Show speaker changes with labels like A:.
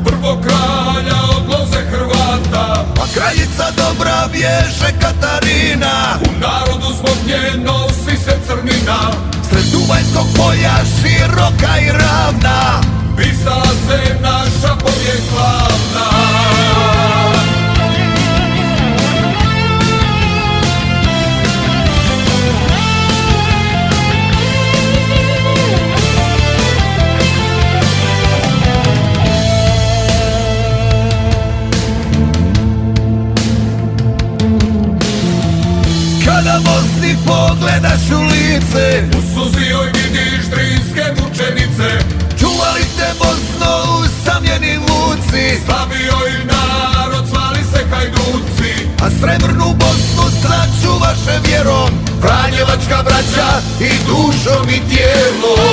A: prvog kralja od loze Hrvata.
B: A kraljica dobra bježe Katarina,
A: U narodu zbog nje nosi se crnina.
B: sred Duvanjskog polja široka i ravna
A: Pisala se naša povijest slavna.
B: Kada Bosni pogledaš u lice,
A: U suzi joj vidiš drinske mučenice.
B: čuvali te Bosno u samljenim vuci,
A: Slavi joj narod, zvali se Hajduci.
B: a srebrnu Bosnu sačuvaše vjerom Franjevačka braća i dušom i tijelom.